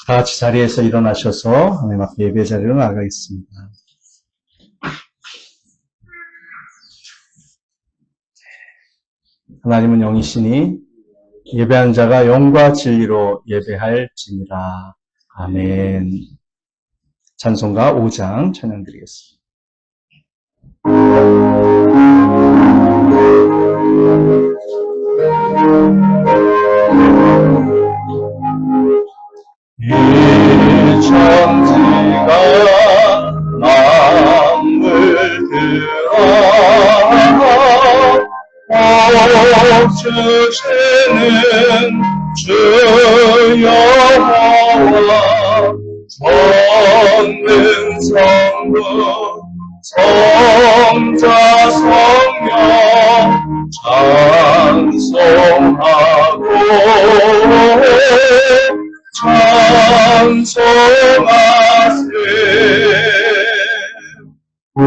다 같이 자리에서 일어나셔서 하나님 앞에 예배 자리로 나가겠습니다. 하나님은 영이시니 예배한 자가 영과 진리로 예배할지니라. 아멘. 찬송가 5장 찬양드리겠습니다. 이 천지가 만물들아 주시는 주 여호와 전능 성부 성자 성령 찬송하고 찬송하세. 아멘.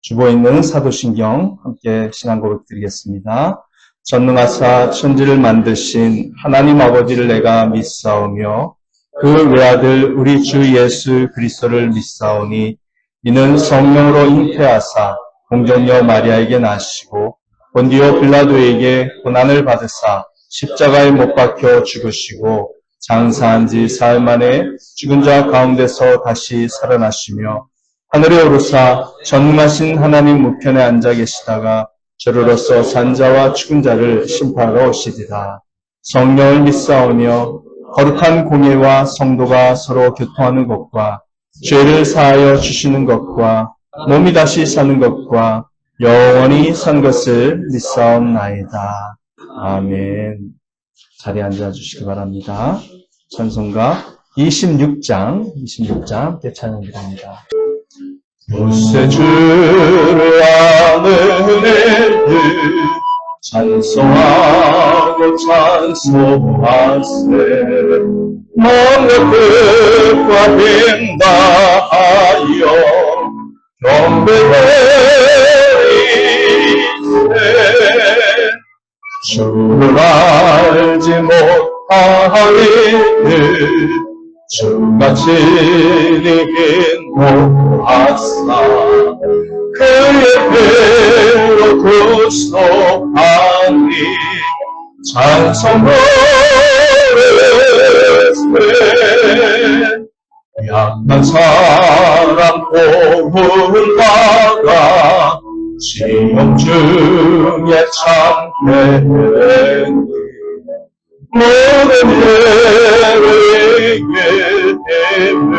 주보에 있는 사도신경 함께 신앙 고백 드리겠습니다. 전능하사 천지를 만드신 하나님 아버지를 내가 믿사오며 그 외아들 우리 주 예수 그리스도를 믿사오니 이는 성령으로 잉태하사 공정녀 마리아에게 나시고 본디오 빌라도에게 고난을 받으사 십자가에 못 박혀 죽으시고 장사한 지 사흘 만에 죽은 자 가운데서 다시 살아나시며 하늘에 오르사 전능하신 하나님 우편에 앉아 계시다가 저로서 산자와 죽은 자를 심판하러 오시리라. 성령을 믿사오며 거룩한 공예와 성도가 서로 교통하는 것과 죄를 사하여 주시는 것과 몸이 다시 사는 것과 영원히 산 것을 믿사옵나이다. 아멘. 자리에 앉아주시기 바랍니다. 찬송가 26장 함께 찬양드립니다. 모세 주를 아는 애들 찬송하고 찬송하세. 마음의 뜻과 힘 다하여 경배하리세. 주를 알지 못하리들 주같이 인도하사 그의 배로 구속하니 찬송하리세. 약한 사람 도움받아 시험 중에 참되니 모든 예외의 힘은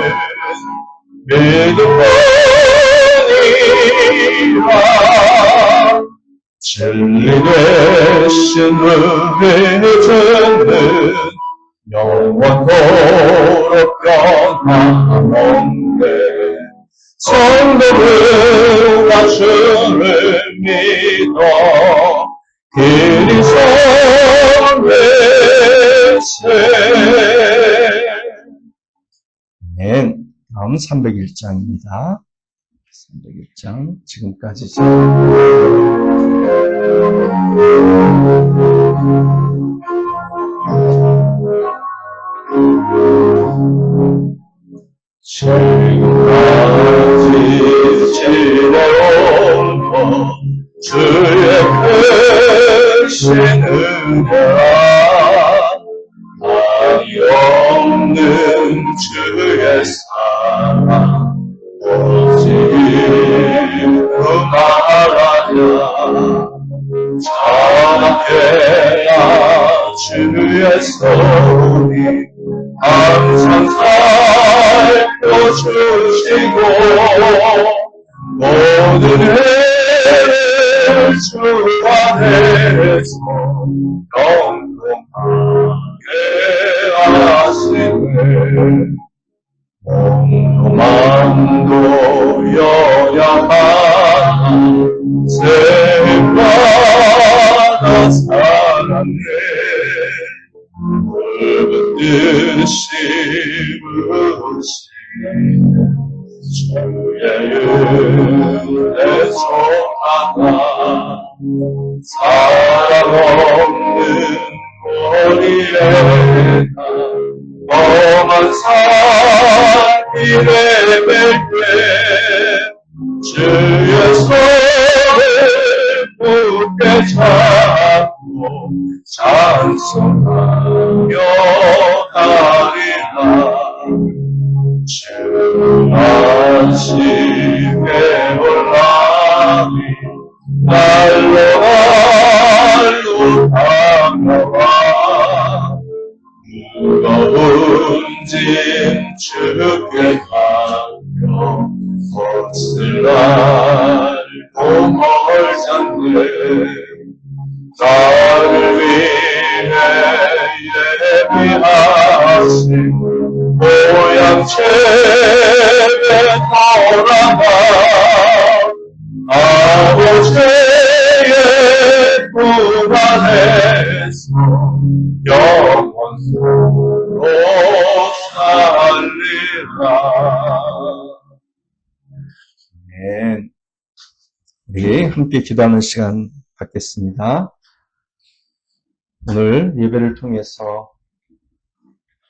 믿음뿐이라. 진리 되신 은혜 주는 영원토록 변함없네. 성도들아 주를 믿어 그리 성회세. 네, 다음 301장입니다. 301장 지금까지 지금까지 지내온 것 주의 크신 은혜라. 한이 없는 주의 사랑 오직 그 말하냐. 찬양해야 주의 소리 항상 살펴주시고 모든 해를 주 안에서 영롱하게 하시네. 몸도 여야만 세마다 살았네. 붉은 뜻이 무시 주의 은혜 소하나 사랑 없는 거리에 험한 산길에 뵐때 주의 손을 굳게 잡고 찬송하며 가리라. 주 안식에 올라위 날로 날로 다가와 무거운 짐 주께 맡겨 벗을 날고 멀잖네. 나를 위해 예비하신 모양 채에 돌아가 아버지의 품 안에서 영원토록 살리라. 네. 우리 함께 기도하는 시간 갖겠습니다. 오늘 예배를 통해서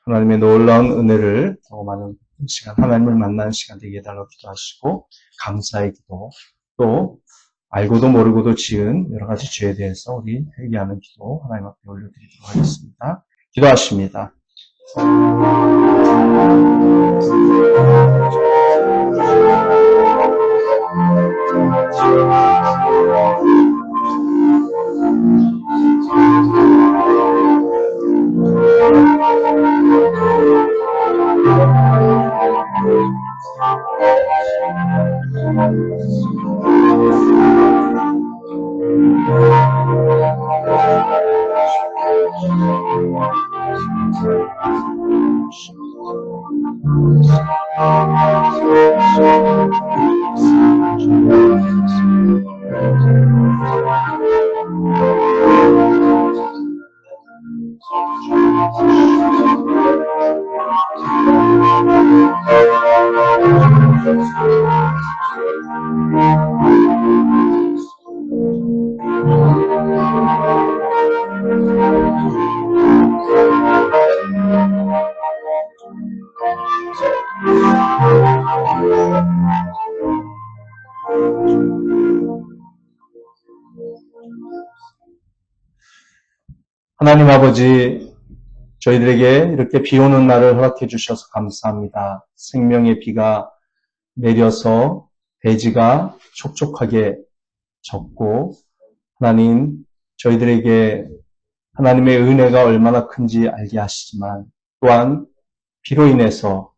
하나님의 놀라운 은혜를 더 많은 시간, 하나님을 만나는 시간 되게 해달라고 기도하시고, 감사의 기도, 또 알고도 모르고도 지은 여러 가지 죄에 대해서 우리 회개하는 기도 하나님 앞에 올려드리도록 하겠습니다. 기도하십니다. 하나님 아버지, 저희들에게 이렇게 비 오는 날을 허락해 주셔서 감사합니다. 생명의 비가 내려서 대지가 촉촉하게 졌고, 하나님, 저희들에게 하나님의 은혜가 얼마나 큰지 알게 하시지만, 또한 비로 인해서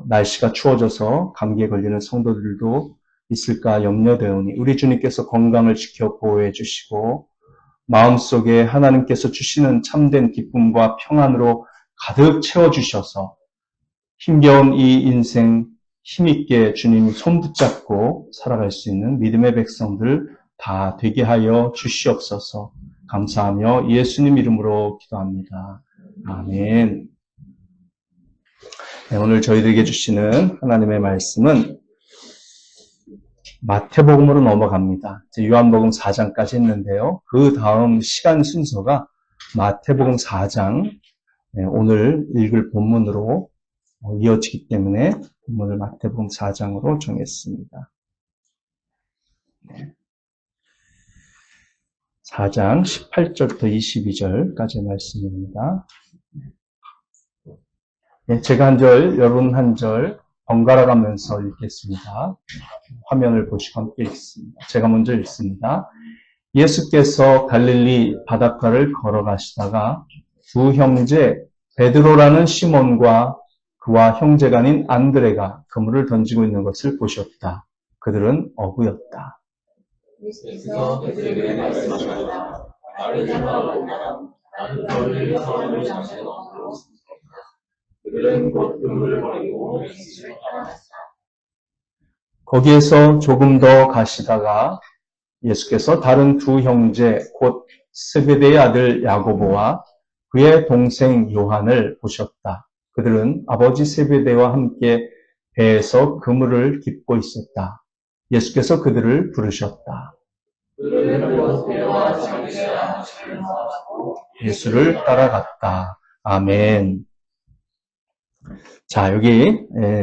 날씨가 추워져서 감기에 걸리는 성도들도 있을까 염려되오니 우리 주님께서 건강을 지켜 보호해 주시고 마음속에 하나님께서 주시는 참된 기쁨과 평안으로 가득 채워주셔서 힘겨운 이 인생 힘있게 주님 손 붙잡고 살아갈 수 있는 믿음의 백성들 다 되게 하여 주시옵소서. 감사하며 예수님 이름으로 기도합니다. 아멘. 네, 오늘 저희들에게 주시는 하나님의 말씀은 마태복음으로 넘어갑니다. 요한복음 4장까지 했는데요. 그 다음 시간 순서가 마태복음 4장, 오늘 읽을 본문으로 이어지기 때문에 본문을 마태복음 4장으로 정했습니다. 4장 18절부터 22절까지의 말씀입니다. 제가 한 절, 여러분 한 절 번갈아 가면서 읽겠습니다. 화면을 보시고 함께 읽습니다. 제가 먼저 읽습니다. 예수께서 갈릴리 바닷가를 걸어가시다가 두 형제 베드로라는 시몬과 그와 형제가 아닌 안드레가 그물을 던지고 있는 것을 보셨다. 그들은 어부였다. 예수께서 그들에게 말씀하셨다. 나를 따라오라. 나는 너희를 사람을 잡는 어부로 그들은 곧 그물을 버리고 예수를 따라갔다. 거기에서 조금 더 가시다가 예수께서 다른 두 형제 곧 스베데의 아들 야고보와 그의 동생 요한을 보셨다. 그들은 아버지 스베데와 함께 배에서 그물을 깁고 있었다. 예수께서 그들을 부르셨다. 그들은 모태와 장례와 장사하고 예수를 따라갔다. 아멘. 자, 여기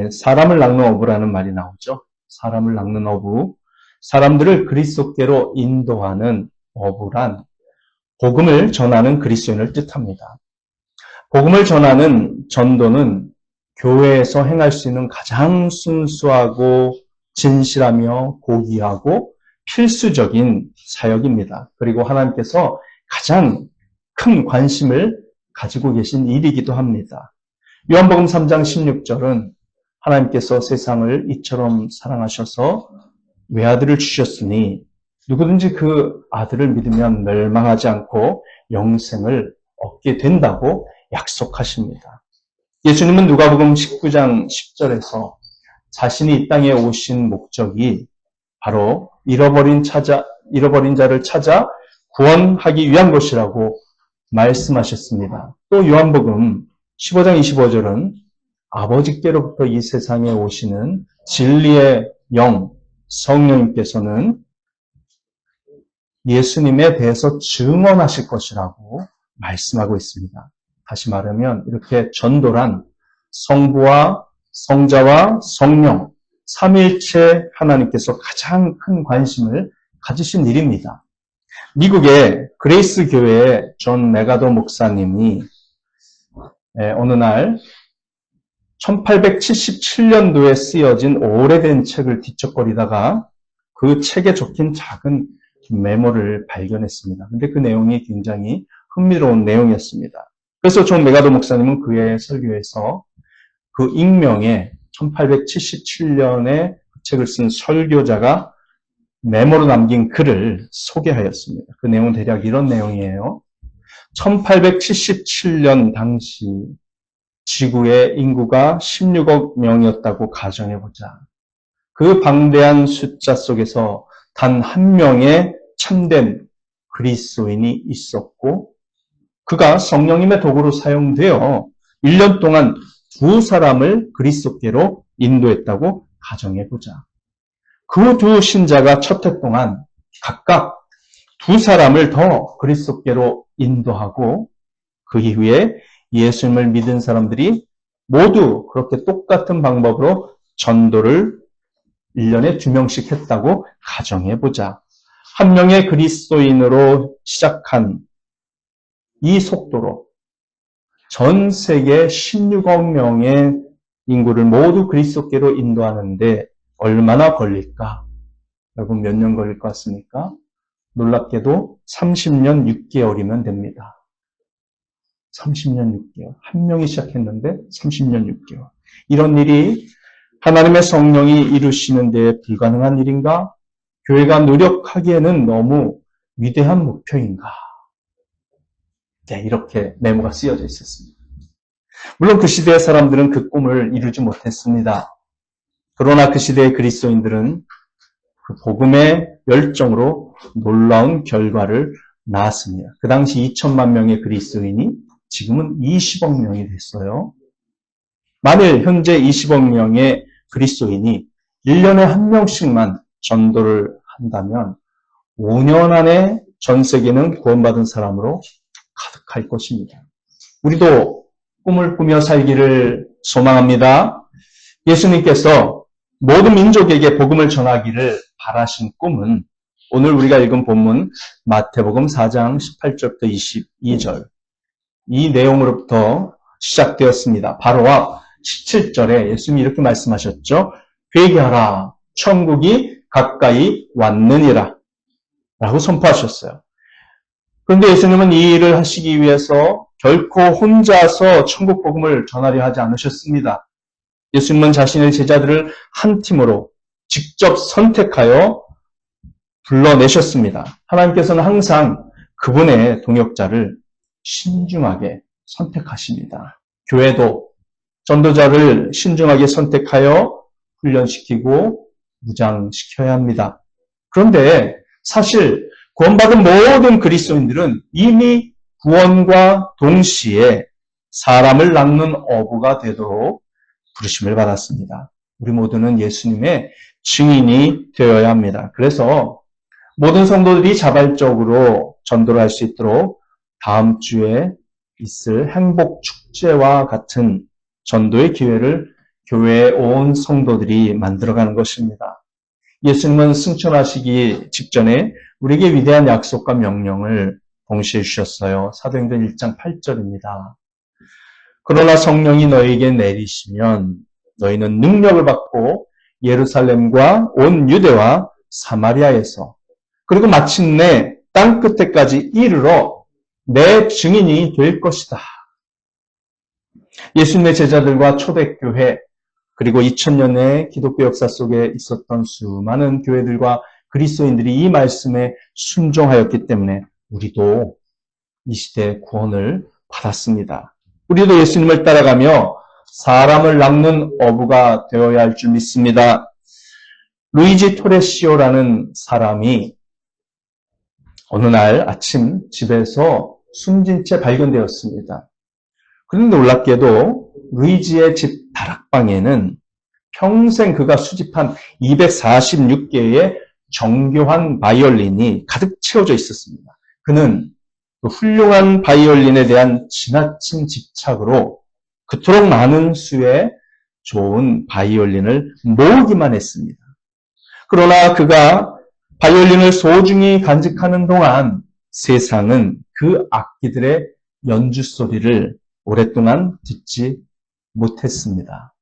사람을 낚는 어부라는 말이 나오죠. 사람을 낚는 어부. 사람들을 그리스도께로 인도하는 어부란 복음을 전하는 그리스도인을 뜻합니다. 복음을 전하는 전도는 교회에서 행할 수 있는 가장 순수하고 진실하며 고귀하고 필수적인 사역입니다. 그리고 하나님께서 가장 큰 관심을 가지고 계신 일이기도 합니다. 요한복음 3장 16절은 하나님께서 세상을 이처럼 사랑하셔서 외아들을 주셨으니 누구든지 그 아들을 믿으면 멸망하지 않고 영생을 얻게 된다고 약속하십니다. 예수님은 누가복음 19장 10절에서 자신이 이 땅에 오신 목적이 바로 잃어버린 자를 찾아 구원하기 위한 것이라고 말씀하셨습니다. 또 요한복음 15장 25절은 아버지께로부터 이 세상에 오시는 진리의 영, 성령님께서는 예수님에 대해서 증언하실 것이라고 말씀하고 있습니다. 다시 말하면 이렇게 전도란 성부와 성자와 성령, 삼위일체 하나님께서 가장 큰 관심을 가지신 일입니다. 미국의 그레이스 교회의 존 메가도 목사님이 어느 날 1877년도에 쓰여진 오래된 책을 뒤척거리다가 그 책에 적힌 작은 메모를 발견했습니다. 근데 그 내용이 굉장히 흥미로운 내용이었습니다. 그래서 존 메가도 목사님은 그의 설교에서 그 익명의 1877년에 그 책을 쓴 설교자가 메모로 남긴 글을 소개하였습니다. 그 내용은 대략 이런 내용이에요. 1877년 당시 지구의 인구가 16억 명이었다고 가정해보자. 그 방대한 숫자 속에서 단 한 명의 참된 그리스도인이 있었고 그가 성령님의 도구로 사용되어 1년 동안 두 사람을 그리스도께로 인도했다고 가정해보자. 그 두 신자가 첫 해 동안 각각 두 사람을 더 그리스도께로 인도하고 그 이후에 예수님을 믿은 사람들이 모두 그렇게 똑같은 방법으로 전도를 1년에 2명씩 했다고 가정해보자. 한 명의 그리스도인으로 시작한 이 속도로 전 세계 16억 명의 인구를 모두 그리스도께로 인도하는데 얼마나 걸릴까? 여러분 몇 년 걸릴 것 같습니까? 놀랍게도 30년 6개월이면 됩니다. 30년 6개월. 한 명이 시작했는데 30년 6개월. 이런 일이 하나님의 성령이 이루시는 데 불가능한 일인가? 교회가 노력하기에는 너무 위대한 목표인가? 네, 이렇게 메모가 쓰여져 있었습니다. 물론 그 시대의 사람들은 그 꿈을 이루지 못했습니다. 그러나 그 시대의 그리스도인들은 그 복음의 열정으로 놀라운 결과를 낳았습니다. 그 당시 2천만 명의 그리스도인이 지금은 20억 명이 됐어요. 만일 현재 20억 명의 그리스도인이 1년에 한 명씩만 전도를 한다면 5년 안에 전 세계는 구원받은 사람으로 가득할 것입니다. 우리도 꿈을 꾸며 살기를 소망합니다. 예수님께서 모든 민족에게 복음을 전하기를 바라신 꿈은 오늘 우리가 읽은 본문 마태복음 4장 18절부터 22절 이 내용으로부터 시작되었습니다. 바로 앞 17절에 예수님이 이렇게 말씀하셨죠. 회개하라, 천국이 가까이 왔느니라 라고 선포하셨어요. 그런데 예수님은 이 일을 하시기 위해서 결코 혼자서 천국 복음을 전하려 하지 않으셨습니다. 예수님은 자신의 제자들을 한 팀으로 직접 선택하여 불러내셨습니다. 하나님께서는 항상 그분의 동역자를 신중하게 선택하십니다. 교회도 전도자를 신중하게 선택하여 훈련시키고 무장시켜야 합니다. 그런데 사실 구원받은 모든 그리스도인들은 이미 구원과 동시에 사람을 낚는 어부가 되도록 부르심을 받았습니다. 우리 모두는 예수님의 증인이 되어야 합니다. 그래서 모든 성도들이 자발적으로 전도를 할 수 있도록 다음 주에 있을 행복 축제와 같은 전도의 기회를 교회에 온 성도들이 만들어가는 것입니다. 예수님은 승천하시기 직전에 우리에게 위대한 약속과 명령을 동시에 주셨어요. 사도행전 1장 8절입니다. 그러나 성령이 너희에게 내리시면 너희는 능력을 받고 예루살렘과 온 유대와 사마리아에서 그리고 마침내 땅 끝에까지 이르러 내 증인이 될 것이다. 예수님의 제자들과 초대교회 그리고 2000년의 기독교 역사 속에 있었던 수많은 교회들과 그리스도인들이 이 말씀에 순종하였기 때문에 우리도 이 시대의 구원을 받았습니다. 우리도 예수님을 따라가며 사람을 낚는 어부가 되어야 할 줄 믿습니다. 루이지 토레시오라는 사람이 어느 날 아침 집에서 숨진 채 발견되었습니다. 그런데 놀랍게도 루이지의 집 다락방에는 평생 그가 수집한 246개의 정교한 바이올린이 가득 채워져 있었습니다. 그는 그 훌륭한 바이올린에 대한 지나친 집착으로 그토록 많은 수의 좋은 바이올린을 모으기만 했습니다. 그러나 그가 바이올린을 소중히 간직하는 동안 세상은 그 악기들의 연주 소리를 오랫동안 듣지 못했습니다.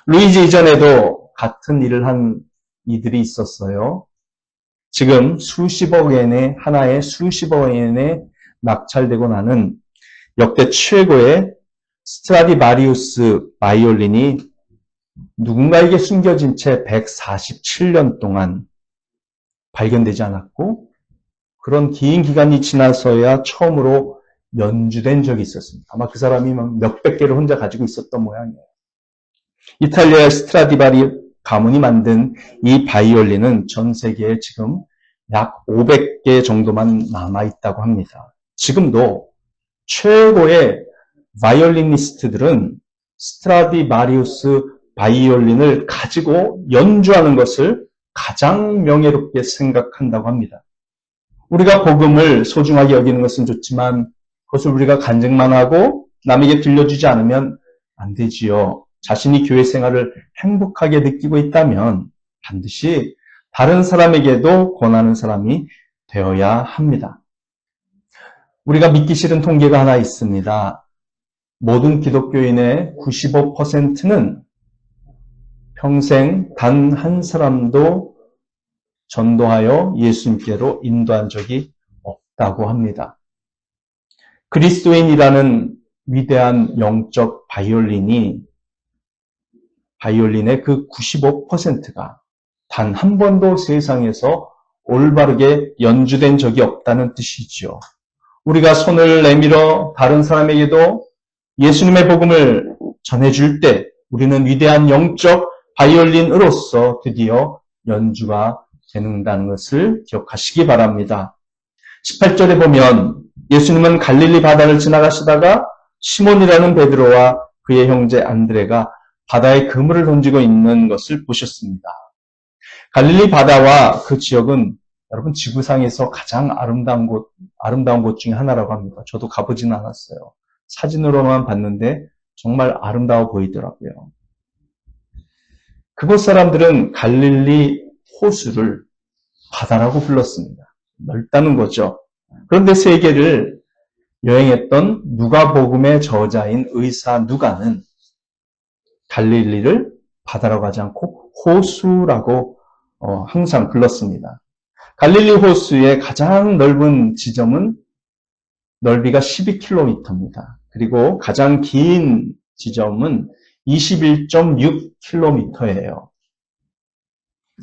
루이지 이전에도 같은 일을 한 이들이 있었어요. 지금 수십억 엔의 하나에 수십억 엔에 낙찰되고 나는 역대 최고의 스트라디바리우스 바이올린이 누군가에게 숨겨진 채 147년 동안 발견되지 않았고 그런 긴 기간이 지나서야 처음으로 연주된 적이 있었습니다. 아마 그 사람이 몇백 개를 혼자 가지고 있었던 모양이에요. 이탈리아의 스트라디바리 가문이 만든 이 바이올린은 전 세계에 지금 약 500개 정도만 남아있다고 합니다. 지금도 최고의 바이올리니스트들은 스트라디바리우스 바이올린을 가지고 연주하는 것을 가장 명예롭게 생각한다고 합니다. 우리가 복음을 소중하게 여기는 것은 좋지만 그것을 우리가 간증만 하고 남에게 들려주지 않으면 안 되지요. 자신이 교회 생활을 행복하게 느끼고 있다면 반드시 다른 사람에게도 권하는 사람이 되어야 합니다. 우리가 믿기 싫은 통계가 하나 있습니다. 모든 기독교인의 95%는 평생 단 한 사람도 전도하여 예수님께로 인도한 적이 없다고 합니다. 그리스도인이라는 위대한 영적 바이올린의 그 95%가 단 한 번도 세상에서 올바르게 연주된 적이 없다는 뜻이지요. 우리가 손을 내밀어 다른 사람에게도 예수님의 복음을 전해줄 때 우리는 위대한 영적 바이올린으로서 드디어 연주가 되는다는 것을 기억하시기 바랍니다. 18절에 보면 예수님은 갈릴리 바다를 지나가시다가 시몬이라는 베드로와 그의 형제 안드레가 바다에 그물을 던지고 있는 것을 보셨습니다. 갈릴리 바다와 그 지역은 여러분 지구상에서 가장 아름다운 곳 중에 하나라고 합니다. 저도 가보지는 않았어요. 사진으로만 봤는데 정말 아름다워 보이더라고요. 그곳 사람들은 갈릴리 호수를 바다라고 불렀습니다. 넓다는 거죠. 그런데 세계를 여행했던 누가복음의 저자인 의사 누가는 갈릴리를 바다라고 하지 않고 호수라고 항상 불렀습니다. 갈릴리 호수의 가장 넓은 지점은 넓이가 12km입니다. 그리고 가장 긴 지점은 21.6km예요.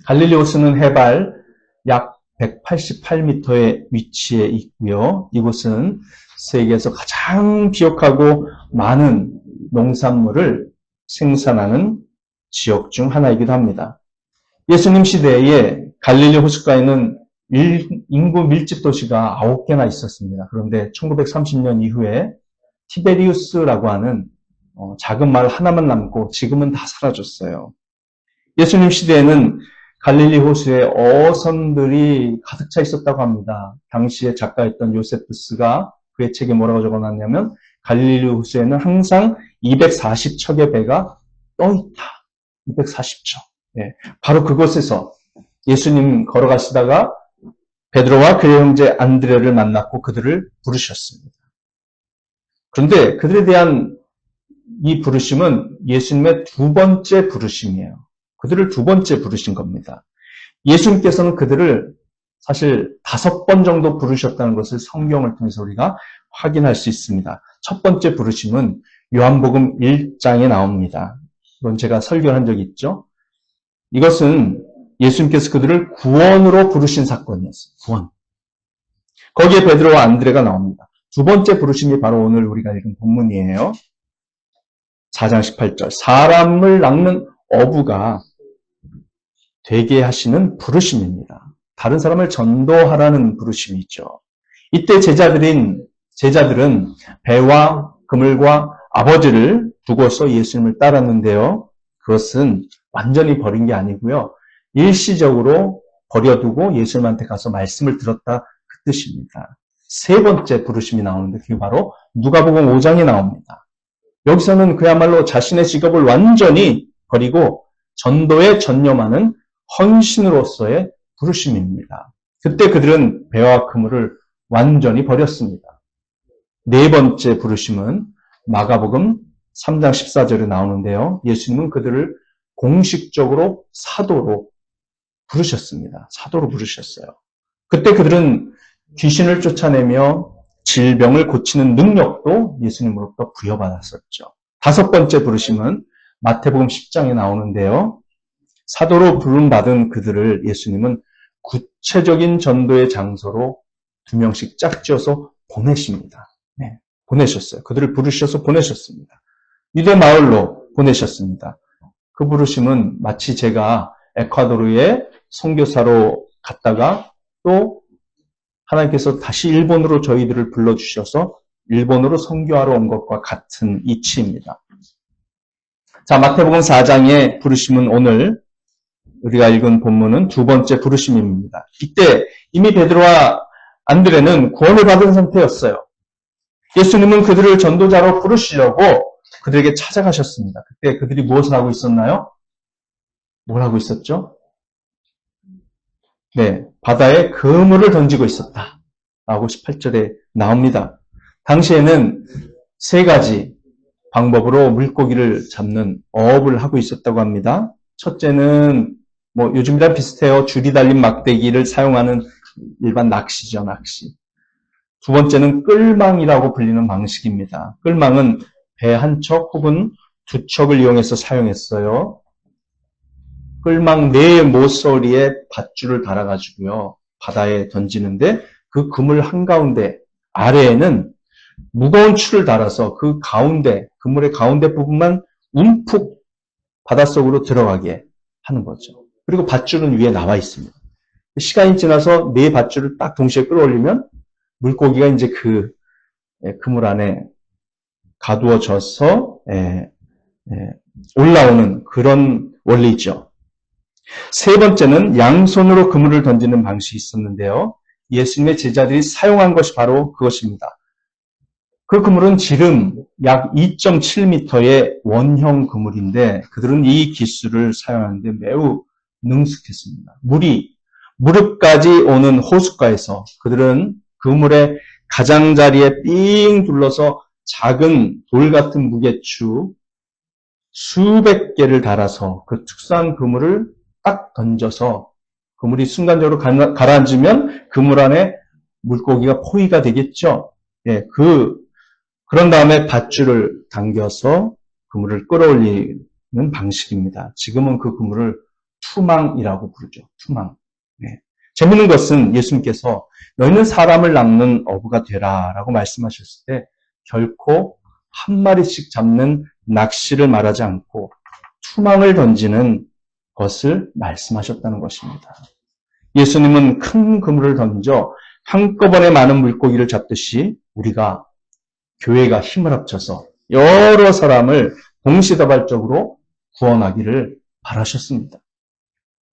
갈릴리 호수는 해발 약 188m의 위치에 있고요. 이곳은 세계에서 가장 비옥하고 많은 농산물을 생산하는 지역 중 하나이기도 합니다. 예수님 시대에 갈릴리 호숫가에는 인구 밀집 도시가 9개나 있었습니다. 그런데 1930년 이후에 티베리우스라고 하는 작은 마을 하나만 남고 지금은 다 사라졌어요. 예수님 시대에는 갈릴리 호수에 어선들이 가득 차 있었다고 합니다. 당시에 작가였던 요세푸스가 그의 책에 뭐라고 적어놨냐면 갈릴리 호수에는 항상 240척의 배가 떠있다. 240척. 예, 바로 그곳에서 예수님 걸어가시다가 베드로와 그의 형제 안드레를 만났고 그들을 부르셨습니다. 그런데 그들에 대한 이 부르심은 예수님의 두 번째 부르심이에요. 그들을 두 번째 부르신 겁니다. 예수님께서는 그들을 사실 5번 정도 부르셨다는 것을 성경을 통해서 우리가 확인할 수 있습니다. 첫 번째 부르심은 요한복음 1장에 나옵니다. 이건 제가 설교한 적이 있죠. 이것은 예수님께서 그들을 구원으로 부르신 사건이었어요. 구원. 거기에 베드로와 안드레가 나옵니다. 두 번째 부르심이 바로 오늘 우리가 읽은 본문이에요. 4장 18절. 사람을 낚는 어부가 되게 하시는 부르심입니다. 다른 사람을 전도하라는 부르심이죠. 이때 제자들은 배와 그물과 아버지를 두고서 예수님을 따랐는데요. 그것은 완전히 버린 게 아니고요. 일시적으로 버려두고 예수님한테 가서 말씀을 들었다 그 뜻입니다. 세 번째 부르심이 나오는데 그게 바로 누가복음 5장에 나옵니다. 여기서는 그야말로 자신의 직업을 완전히 버리고 전도에 전념하는 헌신으로서의 부르심입니다. 그때 그들은 배와 그물을 완전히 버렸습니다. 네 번째 부르심은 마가복음 3장 14절에 나오는데요. 예수님은 그들을 공식적으로 사도로 부르셨습니다. 사도로 부르셨어요. 그때 그들은 귀신을 쫓아내며 질병을 고치는 능력도 예수님으로부터 부여받았었죠. 다섯 번째 부르심은 마태복음 10장에 나오는데요. 사도로 부름받은 그들을 예수님은 구체적인 전도의 장소로 2명씩 짝지어서 보내십니다. 네, 보내셨어요. 그들을 부르셔서 보내셨습니다. 유대 마을로 보내셨습니다. 그 부르심은 마치 제가 에콰도르에 선교사로 갔다가 또 하나님께서 다시 일본으로 저희들을 불러주셔서 일본으로 선교하러 온 것과 같은 이치입니다. 자, 마태복음 4장의 부르심은 오늘 우리가 읽은 본문은 두 번째 부르심입니다. 이때 이미 베드로와 안드레는 구원을 받은 상태였어요. 예수님은 그들을 전도자로 부르시려고 그들에게 찾아가셨습니다. 그때 그들이 무엇을 하고 있었나요? 뭘 하고 있었죠? 네, 바다에 그물을 던지고 있었다. 라고 18절에 나옵니다. 당시에는 세 가지 방법으로 물고기를 잡는 어업을 하고 있었다고 합니다. 첫째는 요즘이랑 비슷해요. 줄이 달린 막대기를 사용하는 일반 낚시죠, 낚시. 두 번째는 끌망이라고 불리는 방식입니다. 끌망은 배 한 척 혹은 두 척을 이용해서 사용했어요. 끌망 네 모서리에 밧줄을 달아가지고요. 바다에 던지는데 그 그물 한가운데 아래에는 무거운 줄을 달아서 그 가운데, 그물의 가운데 부분만 움푹 바닷속으로 들어가게 하는 거죠. 그리고 밧줄은 위에 나와 있습니다. 시간이 지나서 네 밧줄을 딱 동시에 끌어올리면 물고기가 이제 그 그물 안에 가두어져서 올라오는 그런 원리죠. 세 번째는 양손으로 그물을 던지는 방식이 있었는데요. 예수님의 제자들이 사용한 것이 바로 그것입니다. 그 그물은 지름 약 2.7m의 원형 그물인데 그들은 이 기술을 사용하는데 매우 능숙했습니다. 물이 무릎까지 오는 호숫가에서 그들은 그물의 가장자리에 삥 둘러서 작은 돌 같은 무게추 수백 개를 달아서 그 특수한 그물을 딱 던져서 그물이 순간적으로 가라앉으면 그물 안에 물고기가 포위가 되겠죠. 예, 그런 다음에 밧줄을 당겨서 그물을 끌어올리는 방식입니다. 지금은 그 그물을 투망이라고 부르죠. 투망. 네. 재밌는 것은 예수님께서 너희는 사람을 낚는 어부가 되라 라고 말씀하셨을 때 결코 한 마리씩 잡는 낚시를 말하지 않고 투망을 던지는 것을 말씀하셨다는 것입니다. 예수님은 큰 그물을 던져 한꺼번에 많은 물고기를 잡듯이 우리가 교회가 힘을 합쳐서 여러 사람을 동시다발적으로 구원하기를 바라셨습니다.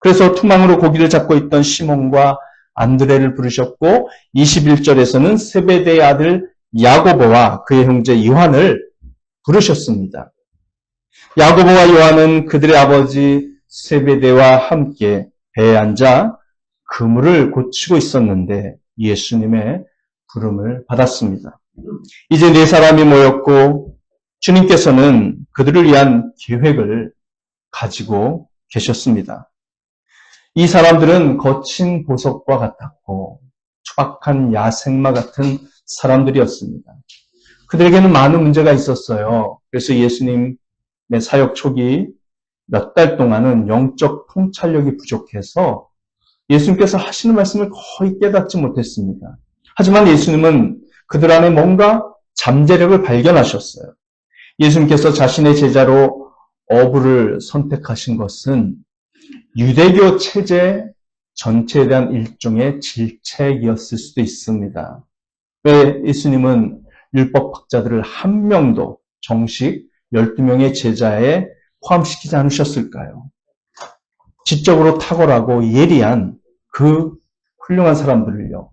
그래서 투망으로 고기를 잡고 있던 시몬과 안드레를 부르셨고 21절에서는 세베대의 아들 야고보와 그의 형제 요한을 부르셨습니다. 야고보와 요한은 그들의 아버지 세베대와 함께 배에 앉아 그물을 고치고 있었는데 예수님의 부름을 받았습니다. 이제 네 사람이 모였고 주님께서는 그들을 위한 계획을 가지고 계셨습니다. 이 사람들은 거친 보석과 같았고 투박한 야생마 같은 사람들이었습니다. 그들에게는 많은 문제가 있었어요. 그래서 예수님의 사역 초기 몇 달 동안은 영적 통찰력이 부족해서 예수님께서 하시는 말씀을 거의 깨닫지 못했습니다. 하지만 예수님은 그들 안에 뭔가 잠재력을 발견하셨어요. 예수님께서 자신의 제자로 어부를 선택하신 것은 유대교 체제 전체에 대한 일종의 질책이었을 수도 있습니다. 왜 예수님은 율법학자들을 한 명도 정식 12명의 제자에 포함시키지 않으셨을까요? 지적으로 탁월하고 예리한 그 훌륭한 사람들을요.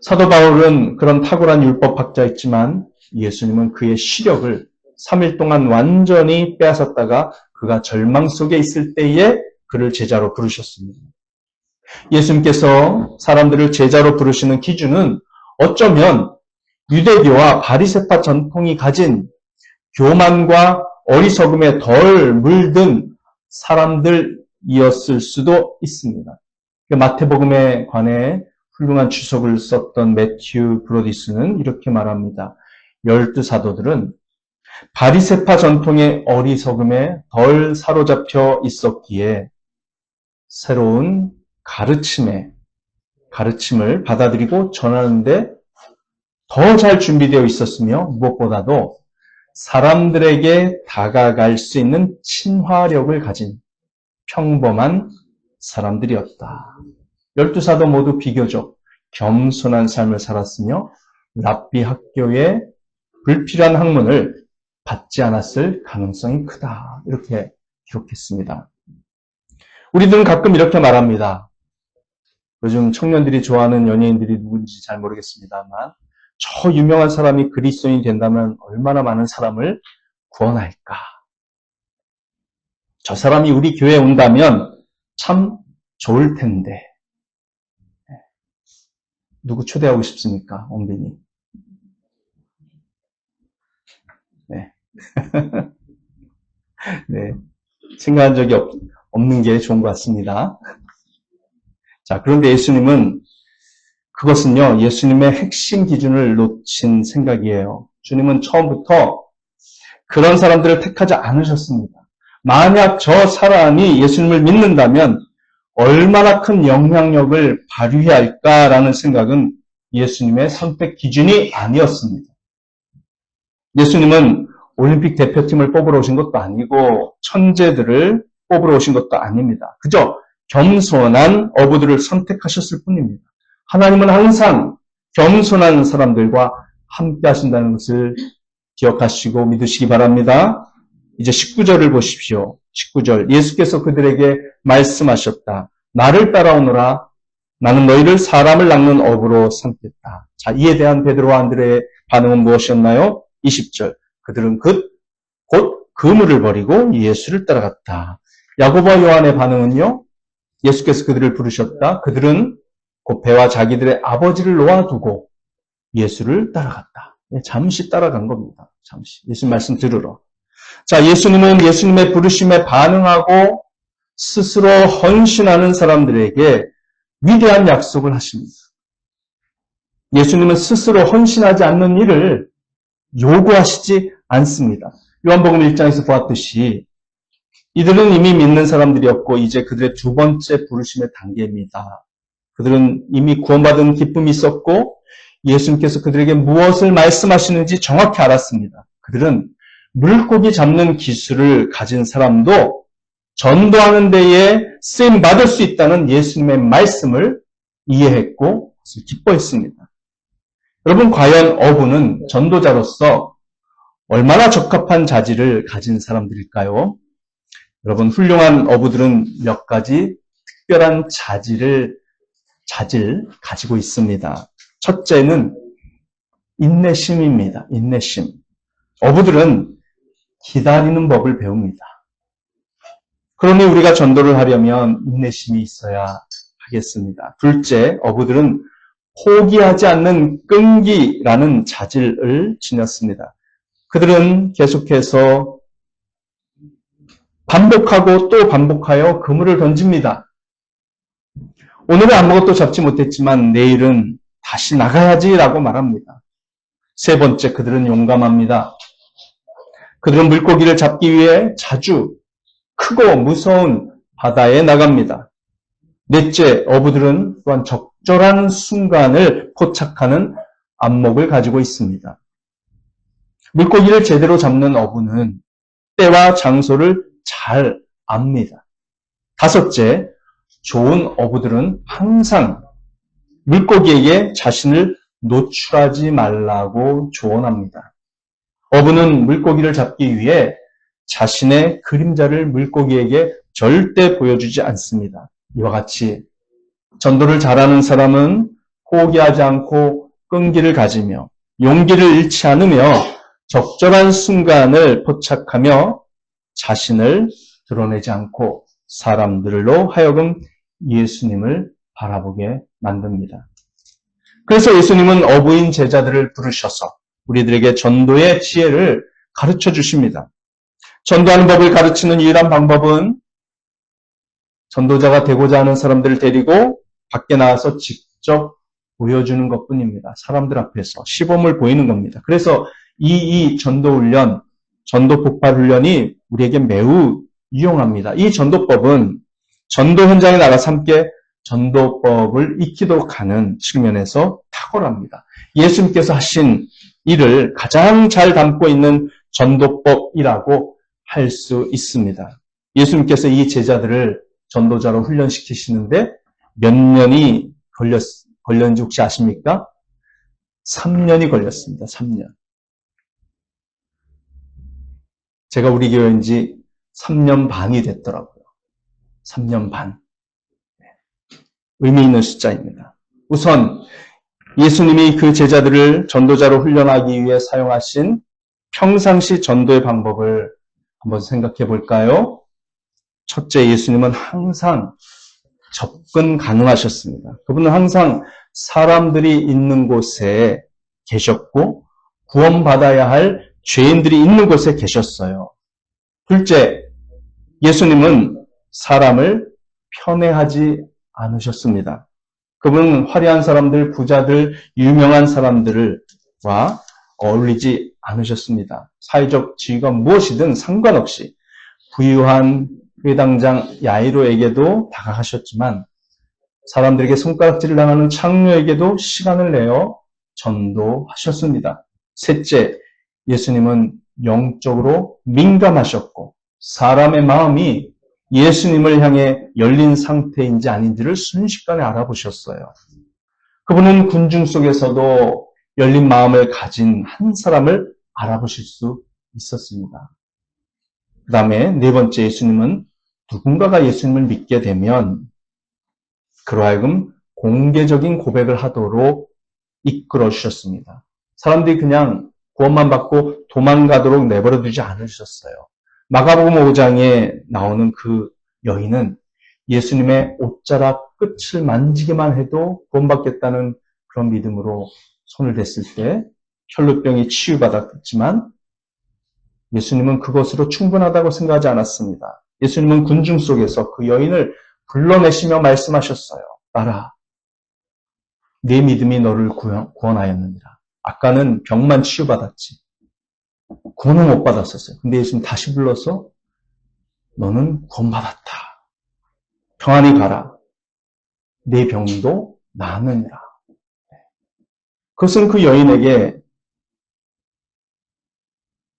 사도 바울은 그런 탁월한 율법학자였지만 예수님은 그의 시력을 3일 동안 완전히 빼앗았다가 그가 절망 속에 있을 때에 그를 제자로 부르셨습니다. 예수님께서 사람들을 제자로 부르시는 기준은 어쩌면 유대교와 바리새파 전통이 가진 교만과 어리석음에 덜 물든 사람들이었을 수도 있습니다. 마태복음에 관해 훌륭한 주석을 썼던 매튜 브로디스는 이렇게 말합니다. 12사도들은 바리새파 전통의 어리석음에 덜 사로잡혀 있었기에 새로운 가르침을 받아들이고 전하는데 더 잘 준비되어 있었으며 무엇보다도 사람들에게 다가갈 수 있는 친화력을 가진 평범한 사람들이었다. 12사도 모두 비교적 겸손한 삶을 살았으며 랍비 학교에 불필요한 학문을 받지 않았을 가능성이 크다. 이렇게 기록했습니다. 우리들은 가끔 이렇게 말합니다. 요즘 청년들이 좋아하는 연예인들이 누군지 잘 모르겠습니다만 저 유명한 사람이 그리스도인이 된다면 얼마나 많은 사람을 구원할까. 저 사람이 우리 교회에 온다면 참 좋을 텐데. 누구 초대하고 싶습니까? 엄빈이. 네. 네. 생각한 적이 없는 게 좋은 것 같습니다. 자, 그런데 예수님은 그것은요, 예수님의 핵심 기준을 놓친 생각이에요. 주님은 처음부터 그런 사람들을 택하지 않으셨습니다. 만약 저 사람이 예수님을 믿는다면 얼마나 큰 영향력을 발휘해야 할까라는 생각은 예수님의 선택 기준이 아니었습니다. 예수님은 올림픽 대표팀을 뽑으러 오신 것도 아니고 천재들을 뽑으러 오신 것도 아닙니다. 그저 겸손한 어부들을 선택하셨을 뿐입니다. 하나님은 항상 겸손한 사람들과 함께 하신다는 것을 기억하시고 믿으시기 바랍니다. 이제 19절을 보십시오. 19절. 예수께서 그들에게 말씀하셨다. 나를 따라오너라. 나는 너희를 사람을 낚는 어부로 삼겠다. 자, 이에 대한 베드로와 안드레의 반응은 무엇이었나요? 20절. 그들은 곧 그물을 버리고 예수를 따라갔다. 야고보와 요한의 반응은요? 예수께서 그들을 부르셨다. 그들은 곧 배와 자기들의 아버지를 놓아두고 예수를 따라갔다. 잠시 따라간 겁니다. 잠시. 예수님 말씀 들으러. 자, 예수님은 예수님의 부르심에 반응하고 스스로 헌신하는 사람들에게 위대한 약속을 하십니다. 예수님은 스스로 헌신하지 않는 일을 요구하시지 않습니다. 요한복음 1장에서 보았듯이 이들은 이미 믿는 사람들이었고 이제 그들의 두 번째 부르심의 단계입니다. 그들은 이미 구원받은 기쁨이 있었고 예수님께서 그들에게 무엇을 말씀하시는지 정확히 알았습니다. 그들은 물고기 잡는 기술을 가진 사람도 전도하는 데에 쓰임받을 수 있다는 예수님의 말씀을 이해했고 기뻐했습니다. 여러분, 과연 어부는 전도자로서 얼마나 적합한 자질을 가진 사람들일까요? 여러분, 훌륭한 어부들은 몇 가지 특별한 자질 가지고 있습니다. 첫째는 인내심입니다. 인내심. 어부들은 기다리는 법을 배웁니다. 그러니 우리가 전도를 하려면 인내심이 있어야 하겠습니다. 둘째, 어부들은 포기하지 않는 끈기라는 자질을 지녔습니다. 그들은 계속해서 반복하고 또 반복하여 그물을 던집니다. 오늘은 아무것도 잡지 못했지만 내일은 다시 나가야지라고 말합니다. 세 번째, 그들은 용감합니다. 그들은 물고기를 잡기 위해 자주 크고 무서운 바다에 나갑니다. 넷째, 어부들은 또한 적절한 순간을 포착하는 안목을 가지고 있습니다. 물고기를 제대로 잡는 어부는 때와 장소를 잘 압니다. 다섯째, 좋은 어부들은 항상 물고기에게 자신을 노출하지 말라고 조언합니다. 어부는 물고기를 잡기 위해 자신의 그림자를 물고기에게 절대 보여주지 않습니다. 이와 같이 전도를 잘하는 사람은 포기하지 않고 끈기를 가지며 용기를 잃지 않으며 적절한 순간을 포착하며 자신을 드러내지 않고 사람들로 하여금 예수님을 바라보게 만듭니다. 그래서 예수님은 어부인 제자들을 부르셔서 우리들에게 전도의 지혜를 가르쳐 주십니다. 전도하는 법을 가르치는 유일한 방법은 전도자가 되고자 하는 사람들을 데리고 밖에 나와서 직접 보여주는 것뿐입니다. 사람들 앞에서 시범을 보이는 겁니다. 그래서 이 전도훈련, 전도 폭발 훈련이 우리에게 매우 유용합니다. 이 전도법은 전도 현장에 나가서 함께 전도법을 익히도록 하는 측면에서 탁월합니다. 예수님께서 하신 일을 가장 잘 담고 있는 전도법이라고 할 수 있습니다. 예수님께서 이 제자들을 전도자로 훈련시키시는데 몇 년이 걸렸는지 혹시 아십니까? 3년이 걸렸습니다. 3년. 제가 우리 교회인 지 3년 반이 됐더라고요. 3년 반. 의미 있는 숫자입니다. 우선 예수님이 그 제자들을 전도자로 훈련하기 위해 사용하신 평상시 전도의 방법을 한번 생각해 볼까요? 첫째, 예수님은 항상 접근 가능하셨습니다. 그분은 항상 사람들이 있는 곳에 계셨고 구원받아야 할 죄인들이 있는 곳에 계셨어요. 둘째, 예수님은 사람을 편애하지 않으셨습니다. 그분은 화려한 사람들, 부자들, 유명한 사람들과 어울리지 않으셨습니다. 사회적 지위가 무엇이든 상관없이 부유한 회당장 야이로에게도 다가가셨지만 사람들에게 손가락질을 당하는 창녀에게도 시간을 내어 전도하셨습니다. 셋째, 예수님은 영적으로 민감하셨고 사람의 마음이 예수님을 향해 열린 상태인지 아닌지를 순식간에 알아보셨어요. 그분은 군중 속에서도 열린 마음을 가진 한 사람을 알아보실 수 있었습니다. 그 다음에 네 번째, 예수님은 누군가가 예수님을 믿게 되면 그로 하여금 공개적인 고백을 하도록 이끌어 주셨습니다. 사람들이 그냥 구원만 받고 도망가도록 내버려 두지 않으셨어요. 마가복음 5장에 나오는 그 여인은 예수님의 옷자락 끝을 만지기만 해도 구원받겠다는 그런 믿음으로 손을 댔을 때 혈루병이 치유받았지만 예수님은 그것으로 충분하다고 생각하지 않았습니다. 예수님은 군중 속에서 그 여인을 불러내시며 말씀하셨어요. 따라, 네 믿음이 너를 구원하였느니라. 아까는 병만 치유받았지. 구원은 못 받았었어요. 근데 예수님 다시 불러서 너는 구원받았다. 평안히 가라. 네 병도 나았느니라. 그것은 그 여인에게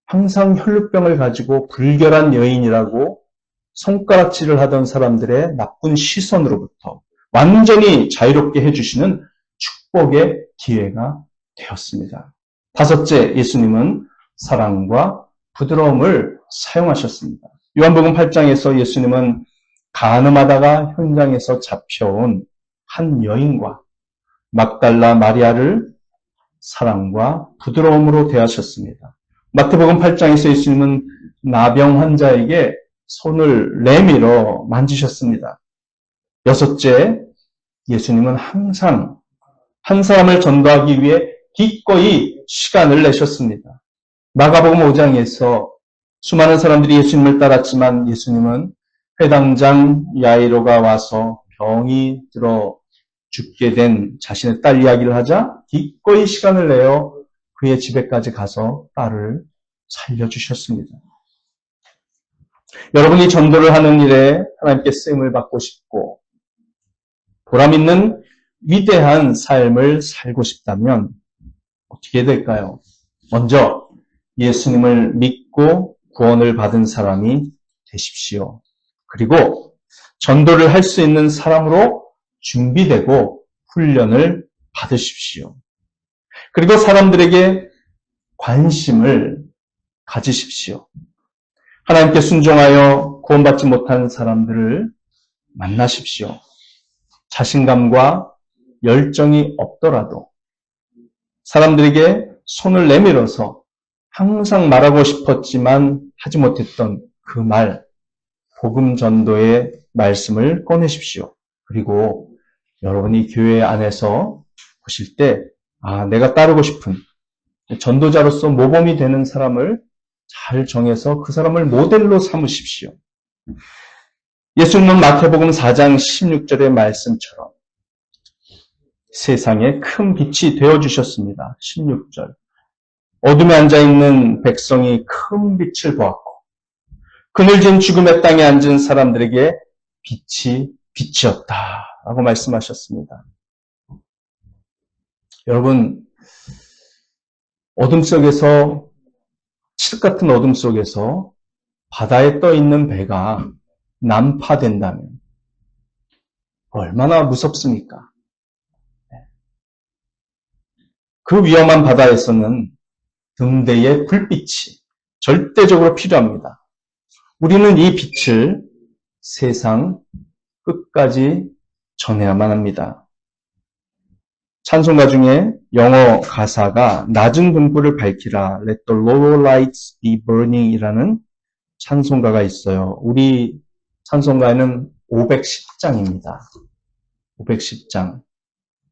항상 혈루병을 가지고 불결한 여인이라고 손가락질을 하던 사람들의 나쁜 시선으로부터 완전히 자유롭게 해주시는 축복의 기회가 되었습니다. 다섯째, 예수님은 사랑과 부드러움을 사용하셨습니다. 요한복음 8장에서 예수님은 간음하다가 현장에서 잡혀온 한 여인과 막달라 마리아를 사랑과 부드러움으로 대하셨습니다. 마태복음 8장에서 예수님은 나병 환자에게 손을 내밀어 만지셨습니다. 여섯째, 예수님은 항상 한 사람을 전도하기 위해 기꺼이 시간을 내셨습니다. 마가복음 5장에서 수많은 사람들이 예수님을 따랐지만 예수님은 회당장 야이로가 와서 병이 들어 죽게 된 자신의 딸 이야기를 하자 기꺼이 시간을 내어 그의 집에까지 가서 딸을 살려주셨습니다. 여러분이 전도를 하는 일에 하나님께 쓰임을 받고 싶고 보람 있는 위대한 삶을 살고 싶다면 어떻게 될까요? 먼저 예수님을 믿고 구원을 받은 사람이 되십시오. 그리고 전도를 할 수 있는 사람으로 준비되고 훈련을 받으십시오. 그리고 사람들에게 관심을 가지십시오. 하나님께 순종하여 구원받지 못한 사람들을 만나십시오. 자신감과 열정이 없더라도 사람들에게 손을 내밀어서 항상 말하고 싶었지만 하지 못했던 그 말, 복음 전도의 말씀을 꺼내십시오. 그리고 여러분이 교회 안에서 보실 때 내가 따르고 싶은 전도자로서 모범이 되는 사람을 잘 정해서 그 사람을 모델로 삼으십시오. 예수님은 마태복음 4장 16절의 말씀처럼 세상에 큰 빛이 되어주셨습니다. 16절. 어둠에 앉아있는 백성이 큰 빛을 보았고 그늘진 죽음의 땅에 앉은 사람들에게 빛이 빛이었다 라고 말씀하셨습니다. 여러분, 어둠 속에서 칠흑 같은 어둠 속에서 바다에 떠 있는 배가 난파된다면 얼마나 무섭습니까? 그 위험한 바다에서는 등대의 불빛이 절대적으로 필요합니다. 우리는 이 빛을 세상 끝까지 전해야만 합니다. 찬송가 중에 영어 가사가 낮은 등불을 밝히라, Let the lower lights be burning 이라는 찬송가가 있어요. 우리 찬송가에는 510장입니다. 510장.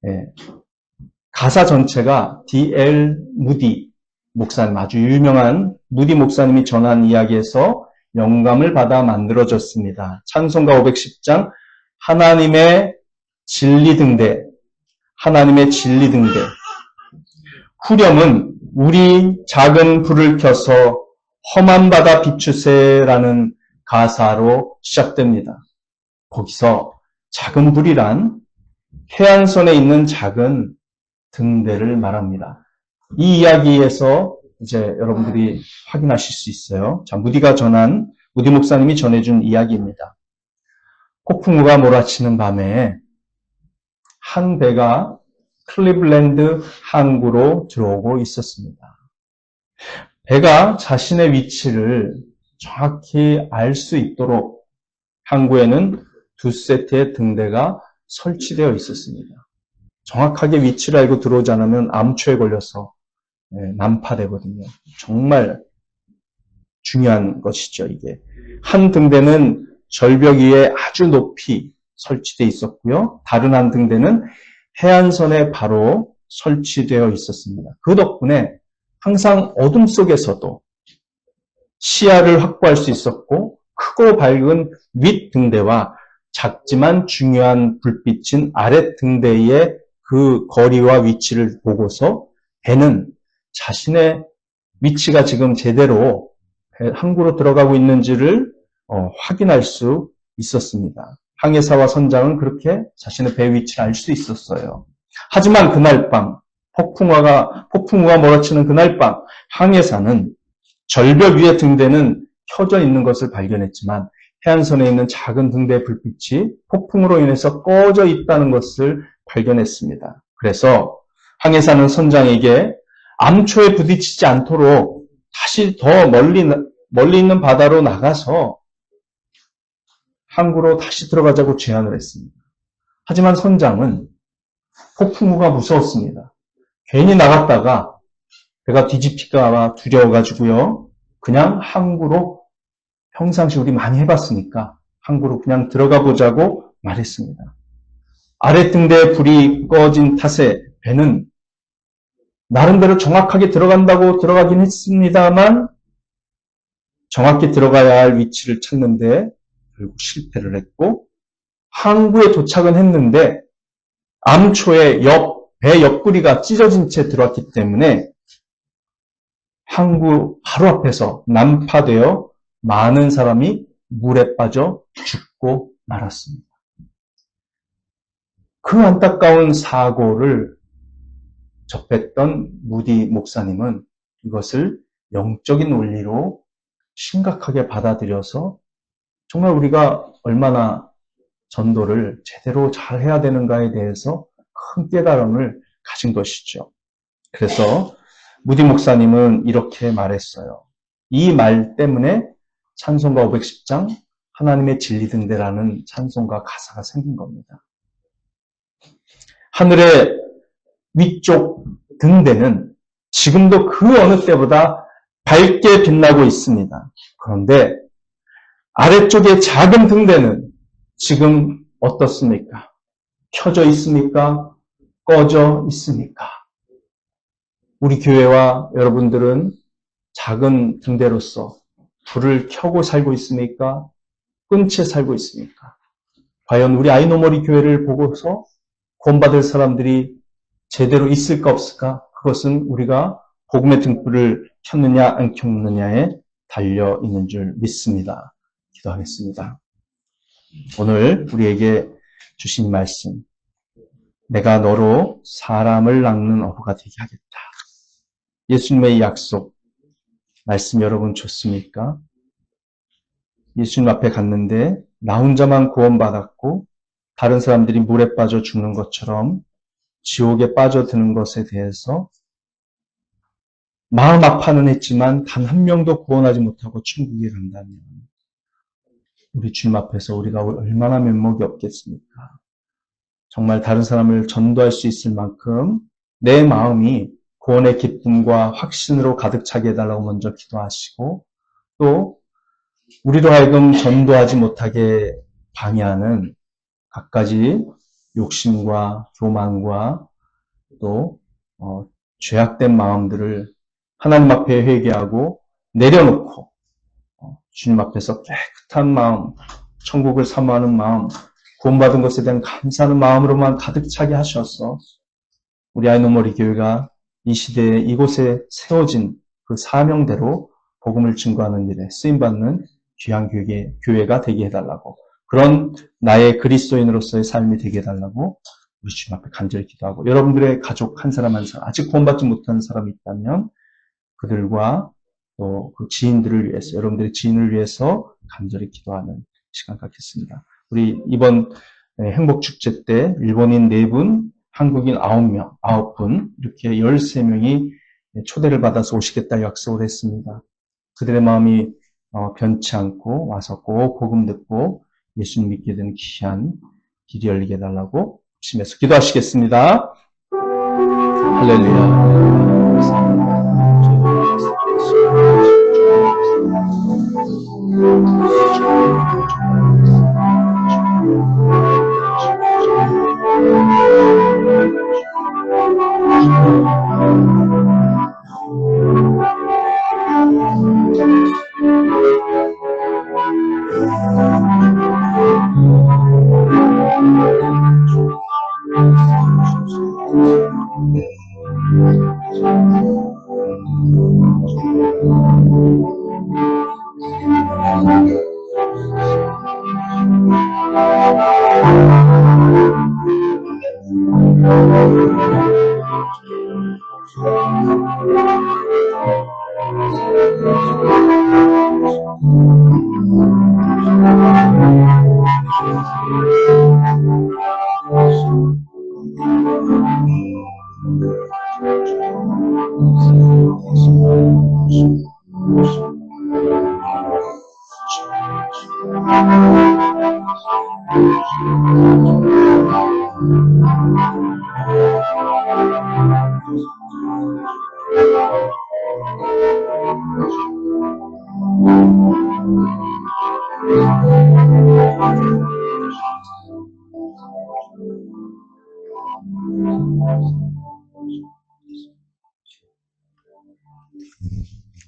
예. 가사 전체가 D.L. 무디 목사님, 아주 유명한 무디 목사님이 전한 이야기에서 영감을 받아 만들어졌습니다. 찬송가 510장, 하나님의 진리 등대, 하나님의 진리 등대. 후렴은 우리 작은 불을 켜서 험한 바다 비추세라는 가사로 시작됩니다. 거기서 작은 불이란 해안선에 있는 작은 등대를 말합니다. 이 이야기에서 이제 여러분들이 확인하실 수 있어요. 자, 무디 목사님이 전해준 이야기입니다. 폭풍우가 몰아치는 밤에 한 배가 클리블랜드 항구로 들어오고 있었습니다. 배가 자신의 위치를 정확히 알 수 있도록 항구에는 2세트의 등대가 설치되어 있었습니다. 정확하게 위치를 알고 들어오지 않으면 암초에 걸려서 난파되거든요. 정말 중요한 것이죠, 이게. 한 등대는 절벽 위에 아주 높이 설치되어 있었고요. 다른 한 등대는 해안선에 바로 설치되어 있었습니다. 그 덕분에 항상 어둠 속에서도 시야를 확보할 수 있었고 크고 밝은 윗 등대와 작지만 중요한 불빛인 아랫 등대의 그 거리와 위치를 보고서 배는 자신의 위치가 지금 제대로 항구로 들어가고 있는지를 확인할 수 있었습니다. 항해사와 선장은 그렇게 자신의 배 위치를 알 수 있었어요. 하지만 그날 밤, 폭풍우가 몰아치는 그날 밤, 항해사는 절벽 위의 등대는 켜져 있는 것을 발견했지만 해안선에 있는 작은 등대의 불빛이 폭풍으로 인해서 꺼져 있다는 것을 발견했습니다. 그래서 항해사는 선장에게 암초에 부딪히지 않도록 다시 더 멀리 있는 바다로 나가서 항구로 다시 들어가자고 제안을 했습니다. 하지만 선장은 폭풍우가 무서웠습니다. 괜히 나갔다가 배가 뒤집힐까 봐 두려워가지고요. 그냥 항구로 평상시 우리 많이 해봤으니까 항구로 그냥 들어가 보자고 말했습니다. 아랫등대에 불이 꺼진 탓에 배는 나름대로 정확하게 들어간다고 들어가긴 했습니다만 정확히 들어가야 할 위치를 찾는데 결국 실패를 했고 항구에 도착은 했는데 암초에 배 옆구리가 찢어진 채 들어왔기 때문에 항구 바로 앞에서 난파되어 많은 사람이 물에 빠져 죽고 말았습니다. 그 안타까운 사고를 접했던 무디 목사님은 이것을 영적인 원리로 심각하게 받아들여서 정말 우리가 얼마나 전도를 제대로 잘 해야 되는가에 대해서 큰 깨달음을 가진 것이죠. 그래서 무디 목사님은 이렇게 말했어요. 이 말 때문에 찬송가 510장 하나님의 진리 등대라는 찬송가 가사가 생긴 겁니다. 하늘의 위쪽 등대는 지금도 그 어느 때보다 밝게 빛나고 있습니다. 그런데 아래쪽의 작은 등대는 지금 어떻습니까? 켜져 있습니까? 꺼져 있습니까? 우리 교회와 여러분들은 작은 등대로서 불을 켜고 살고 있습니까? 끈 채 살고 있습니까? 과연 우리 아이노머리 교회를 보고서 구원받을 사람들이 제대로 있을까 없을까? 그것은 우리가 복음의 등불을 켰느냐 안 켰느냐에 달려 있는 줄 믿습니다. 기도하겠습니다. 오늘 우리에게 주신 말씀, 내가 너로 사람을 낚는 어부가 되게 하겠다. 예수님의 약속, 말씀 여러분 좋습니까? 예수님 앞에 갔는데 나 혼자만 구원받았고 다른 사람들이 물에 빠져 죽는 것처럼 지옥에 빠져드는 것에 대해서 마음 아파는 했지만 단 한 명도 구원하지 못하고 천국에 간다면 우리 주님 앞에서 우리가 얼마나 면목이 없겠습니까? 정말 다른 사람을 전도할 수 있을 만큼 내 마음이 구원의 기쁨과 확신으로 가득 차게 해달라고 먼저 기도하시고 또 우리로 하여금 전도하지 못하게 방해하는 갖가지 욕심과 교만과 또 죄악된 마음들을 하나님 앞에 회개하고 내려놓고 주님 앞에서 깨끗한 마음, 천국을 사모하는 마음, 구원받은 것에 대한 감사하는 마음으로만 가득 차게 하셔서 우리 아이노머리 교회가 이 시대에 이곳에 세워진 그 사명대로 복음을 증거하는 일에 쓰임받는 귀한 교회가 되게 해달라고, 그런 나의 그리스도인으로서의 삶이 되게 해달라고 우리 주님 앞에 간절히 기도하고, 여러분들의 가족 한 사람 한 사람, 아직 구원받지 못하는 사람이 있다면 그들과 또 그 지인들을 위해서, 여러분들의 지인을 위해서 간절히 기도하는 시간 갖겠습니다. 우리 이번 행복축제 때 일본인 4분, 한국인 9분, 이렇게 13명이 초대를 받아서 오시겠다 약속을 했습니다. 그들의 마음이 변치 않고 와서 꼭 복음 듣고 예수님 믿게 되는 귀한 길이 열리게 해달라고 심해서 기도하시겠습니다. 할렐루야.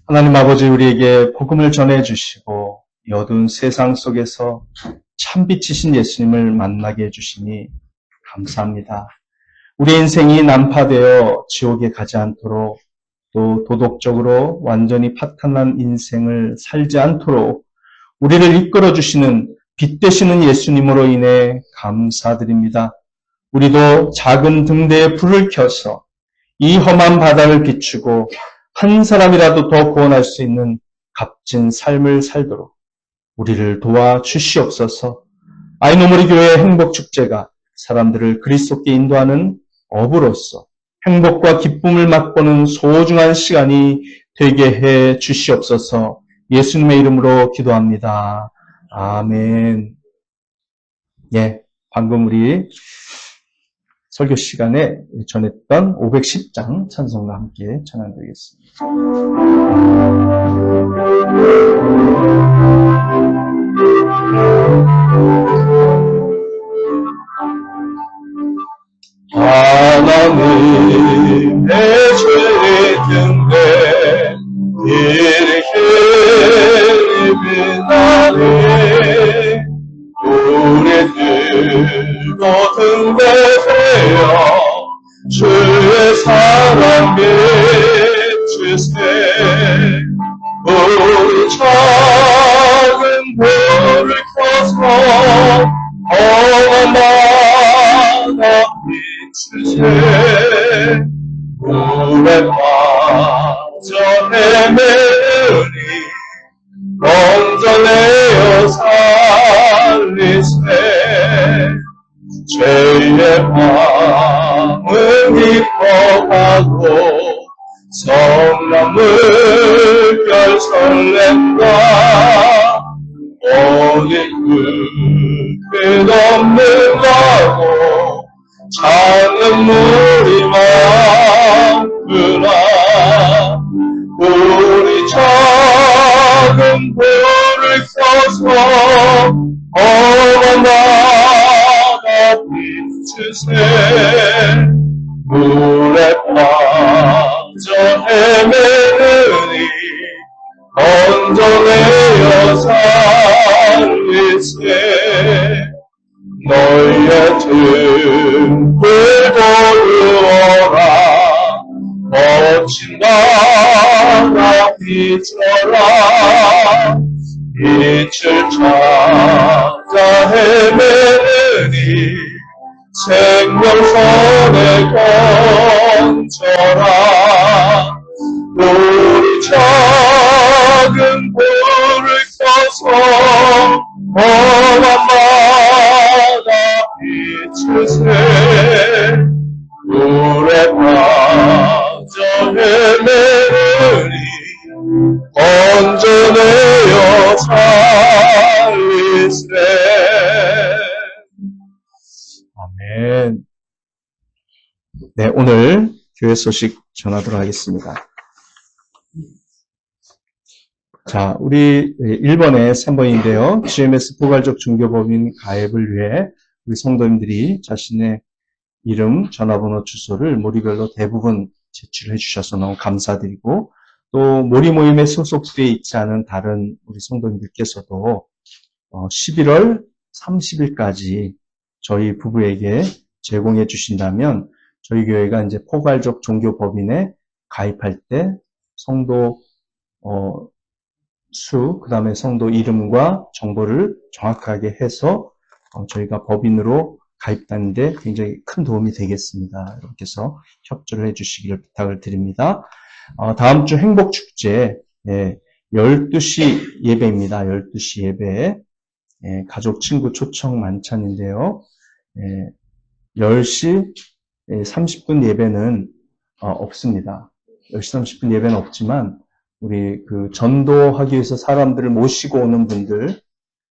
하나님 아버지, 우리에게 복음을 전해주시고 이 어두운 세상 속에서 참빛이신 예수님을 만나게 해주시니 감사합니다. 우리 인생이 난파되어 지옥에 가지 않도록, 또 도덕적으로 완전히 파탄난 인생을 살지 않도록 우리를 이끌어주시는 빛 되시는 예수님으로 인해 감사드립니다. 우리도 작은 등대에 불을 켜서 이 험한 바다를 비추고 한 사람이라도 더 구원할 수 있는 값진 삶을 살도록 우리를 도와주시옵소서. 아이노머리 교회의 행복축제가 사람들을 그리스도께 인도하는 어부로서 행복과 기쁨을 맛보는 소중한 시간이 되게 해 주시옵소서. 예수님의 이름으로 기도합니다. 아멘. 예, 방금 우리 설교 시간에 전했던 510장 찬송과 함께 찬양드리겠습니다. 하나님의 죄 등대 이렇게 빛나네 우리들도 등대되어 주의 사랑 비추세 우리 작은 불을 켜서 험한 바다 비추세 물에 빠져 헤매으니 건져내어 살리세 죄의 밤은 깊어가고 성난 물결 설렘과 오직 끝없는다고 작은 물이 많구나 우리 작은 불을 켜서 험한 바다 비추세 물에 빠져 헤매느니 건져내어 살리세 너희의 등불 도르어라 멋진 바다 비춰라 빛을 찾아 헤매느니 생명선에 건져라 우리 작은 불을 켜서 험한 바다 비추세 물에 빠져 헤매느니 건져내어 살리세 아멘. 네, 오늘 교회 소식 전하도록 하겠습니다. 자, 우리 1번에 3번인데요. GMS 포괄적 종교법인 가입을 위해 우리 성도님들이 자신의 이름, 전화번호, 주소를 모리별로 대부분 제출해 주셔서 너무 감사드리고 또 모리 모임에 소속되어 있지 않은 다른 우리 성도님들께서도 11월 30일까지 저희 부부에게 제공해 주신다면 저희 교회가 이제 포괄적 종교법인에 가입할 때 성도 수, 그 다음에 성도 이름과 정보를 정확하게 해서 저희가 법인으로 가입하는데 굉장히 큰 도움이 되겠습니다. 여러분께서 협조를 해주시기를 부탁을 드립니다. 다음 주 행복축제 12시 예배입니다. 12시 예배 가족, 친구 초청 만찬인데요. 10시 30분 예배는 없습니다. 10시 30분 예배는 없지만 우리 그 전도하기 위해서 사람들을 모시고 오는 분들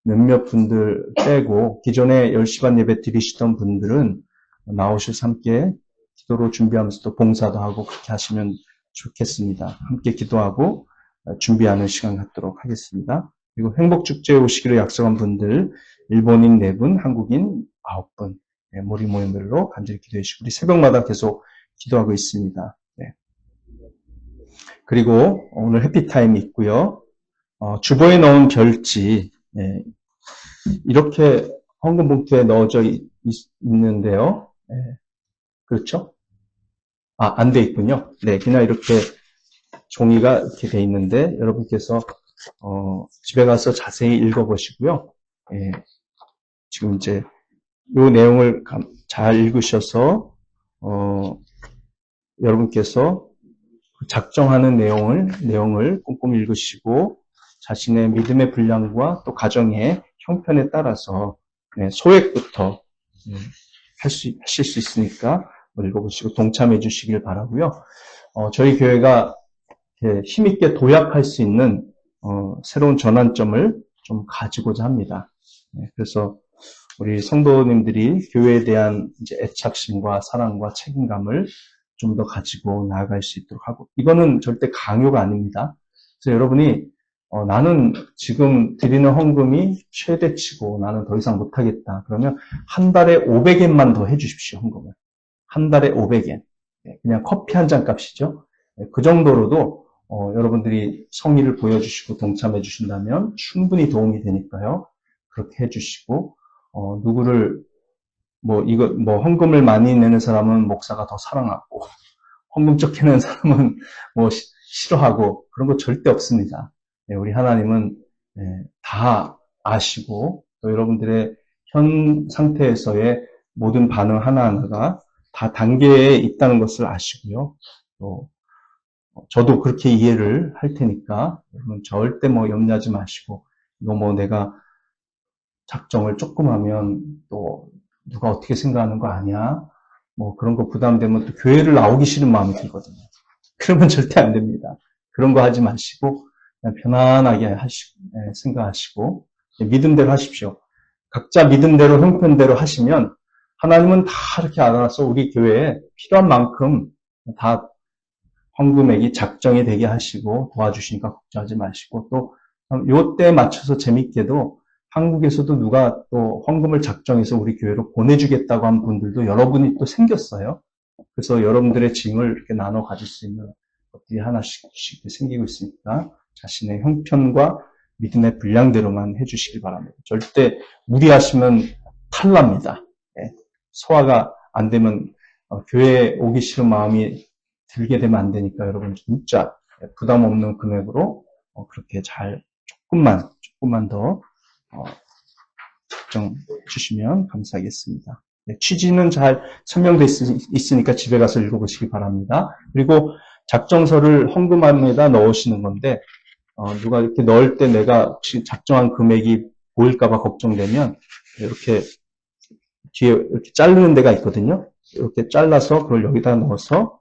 몇몇 분들 빼고 기존에 10시 반 예배 드리시던 분들은 나오셔서 함께 기도로 준비하면서 또 봉사도 하고 그렇게 하시면 좋겠습니다. 함께 기도하고 준비하는 시간 갖도록 하겠습니다. 그리고 행복축제에 오시기로 약속한 분들 일본인 4분, 한국인 9분 모리 모임별로 간절히 기도해 주시고 우리 새벽마다 계속 기도하고 있습니다. 네. 그리고 오늘 해피타임이 있고요. 주보에 넣은 별지 이렇게 헌금 봉투에 넣어져 있는데요. 그렇죠? 안 돼 있군요. 네, 그냥 이렇게 종이가 이렇게 돼 있는데 여러분께서 집에 가서 자세히 읽어보시고요. 지금 이제 이 내용을 잘 읽으셔서 여러분께서 작정하는 내용을 꼼꼼히 읽으시고 자신의 믿음의 분량과 또 가정의 형편에 따라서 소액부터 하실 수 있으니까 읽어보시고 동참해 주시길 바라고요. 저희 교회가 힘있게 도약할 수 있는 새로운 전환점을 좀 가지고자 합니다. 그래서 우리 성도님들이 교회에 대한 이제 애착심과 사랑과 책임감을 좀 더 가지고 나아갈 수 있도록 하고, 이거는 절대 강요가 아닙니다. 그래서 여러분이 나는 지금 드리는 헌금이 최대치고 나는 더 이상 못하겠다. 그러면 한 달에 500엔만 더 해주십시오, 헌금을. 한 달에 500엔. 그냥 커피 한 잔 값이죠. 그 정도로도 여러분들이 성의를 보여주시고 동참해 주신다면 충분히 도움이 되니까요. 그렇게 해주시고 누구를 헌금을 많이 내는 사람은 목사가 더 사랑하고 헌금 적게 내는 사람은 싫어하고 그런 거 절대 없습니다. 우리 하나님은 다 아시고 또 여러분들의 현 상태에서의 모든 반응 하나하나가 다 단계에 있다는 것을 아시고요. 또 저도 그렇게 이해를 할 테니까 여러분 절대 염려하지 마시고 이거 내가 작정을 조금 하면 또 누가 어떻게 생각하는 거 아니야? 그런 거 부담되면 또 교회를 나오기 싫은 마음이 들거든요. 그러면 절대 안 됩니다. 그런 거 하지 마시고 그냥 편안하게 생각하시고 믿음대로 하십시오. 각자 믿음대로 형편대로 하시면 하나님은 다 이렇게 알아서 우리 교회에 필요한 만큼 다 헌금액이 작정이 되게 하시고 도와주시니까 걱정하지 마시고 또 요때에 맞춰서 재밌게도 한국에서도 누가 또 헌금을 작정해서 우리 교회로 보내주겠다고 한 분들도 여러분이 또 생겼어요. 그래서 여러분들의 짐을 이렇게 나눠 가질 수 있는 것들이 하나씩 생기고 있으니까 자신의 형편과 믿음의 분량대로만 해주시기 바랍니다. 절대 무리하시면 탈납니다. 소화가 안 되면 교회에 오기 싫은 마음이 들게 되면 안 되니까 여러분 진짜 부담 없는 금액으로 그렇게 잘 조금만 더 작정 주시면 감사하겠습니다. 취지는 잘 설명되어 있으니까 집에 가서 읽어보시기 바랍니다. 그리고 작정서를 헌금함에다 넣으시는 건데 누가 이렇게 넣을 때 내가 작정한 금액이 보일까봐 걱정되면 이렇게 뒤에 이렇게 자르는 데가 있거든요. 이렇게 잘라서 그걸 여기다 넣어서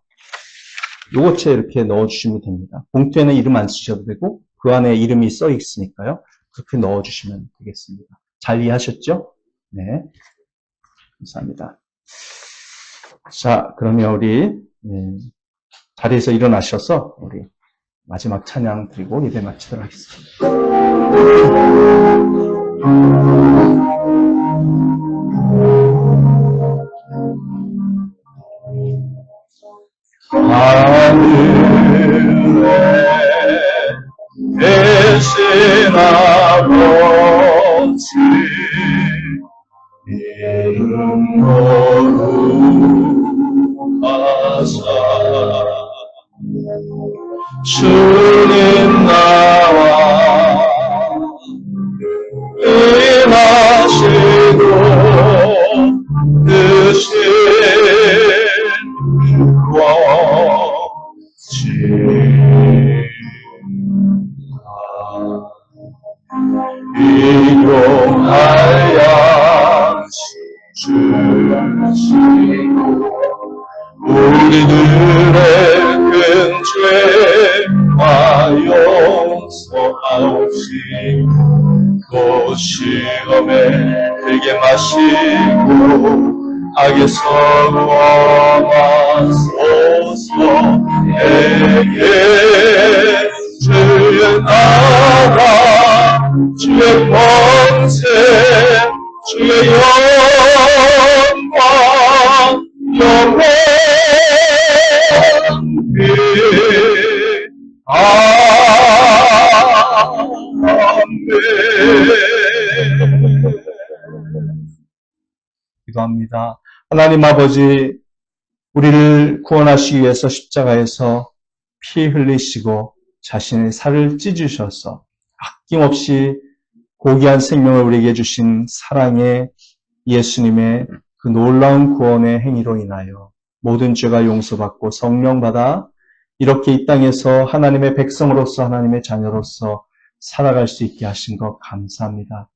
요거채 이렇게 넣어주시면 됩니다. 봉투에는 이름 안 쓰셔도 되고 그 안에 이름이 써 있으니까요. 그렇게 넣어주시면 되겠습니다. 잘 이해하셨죠? 네. 감사합니다. 자, 그러면 우리 자리에서 일어나셔서 우리 마지막 찬양 드리고 예배 마치도록 하겠습니다. 하늘에 계신 아버지 이름 거룩하사 주님 나와 임하시고 드신 이동할 양식 주시고 우리들의 큰 죄와 용서하옵시고 또 시험에 들게 마시고 악에서 구원하소서. 내게 주의 나라 주의 권세 주의 영광 기도합니다. 하나님 아버지, 우리를 구원하시기 위해서 십자가에서 피 흘리시고 자신의 살을 찢으셔서 아낌없이 고귀한 생명을 우리에게 주신 사랑의 예수님의 그 놀라운 구원의 행위로 인하여 모든 죄가 용서받고 성령 받아 이렇게 이 땅에서 하나님의 백성으로서 하나님의 자녀로서 살아갈 수 있게 하신 것 감사합니다.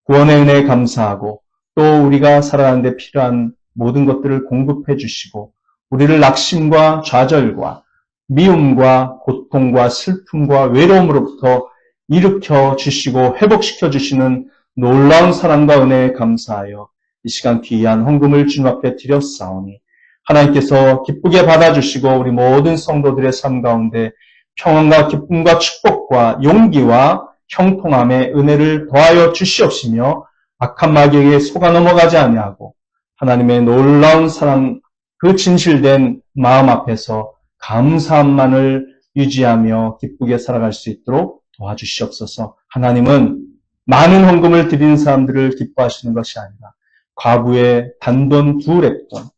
구원의 은혜에 감사하고 또 우리가 살아가는 데 필요한 모든 것들을 공급해 주시고 우리를 낙심과 좌절과 미움과 고통과 슬픔과 외로움으로부터 일으켜 주시고 회복시켜 주시는 놀라운 사랑과 은혜에 감사하여 이 시간 귀한 헌금을 주님 앞에 드렸사오니 하나님께서 기쁘게 받아주시고 우리 모든 성도들의 삶 가운데 평안과 기쁨과 축복과 용기와 형통함의 은혜를 더하여 주시옵시며 악한 마귀에게 속아 넘어가지 아니하고 하나님의 놀라운 사랑 그 진실된 마음 앞에서 감사함만을 유지하며 기쁘게 살아갈 수 있도록 도와주시옵소서. 하나님은 많은 헌금을 드리는 사람들을 기뻐하시는 것이 아니라 과부의 단돈 2랩돈,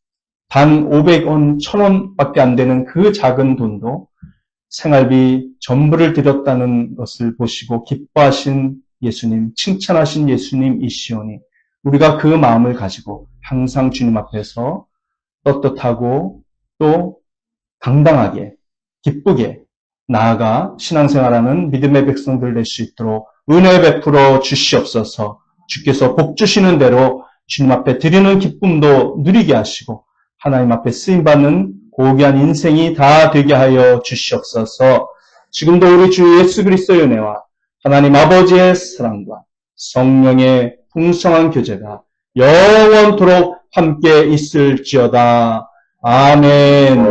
단 500원, 1000원밖에 안 되는 그 작은 돈도 생활비 전부를 드렸다는 것을 보시고 기뻐하신 예수님, 칭찬하신 예수님이시오니 우리가 그 마음을 가지고 항상 주님 앞에서 떳떳하고 또 당당하게 기쁘게 나아가 신앙생활하는 믿음의 백성들 될 수 있도록 은혜 베풀어 주시옵소서. 주께서 복 주시는 대로 주님 앞에 드리는 기쁨도 누리게 하시고 하나님 앞에 쓰임받는 고귀한 인생이 다 되게 하여 주시옵소서. 지금도 우리 주 예수 그리스도의 은혜와 하나님 아버지의 사랑과 성령의 풍성한 교제가 영원토록 함께 있을지어다. 아멘.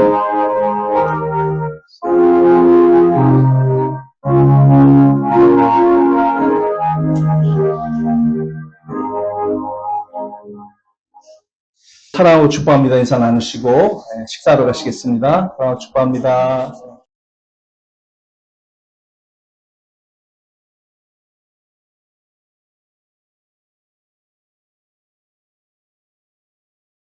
사랑하고 축복합니다. 인사 나누시고 식사하러 가시겠습니다. 사랑하고 축복합니다.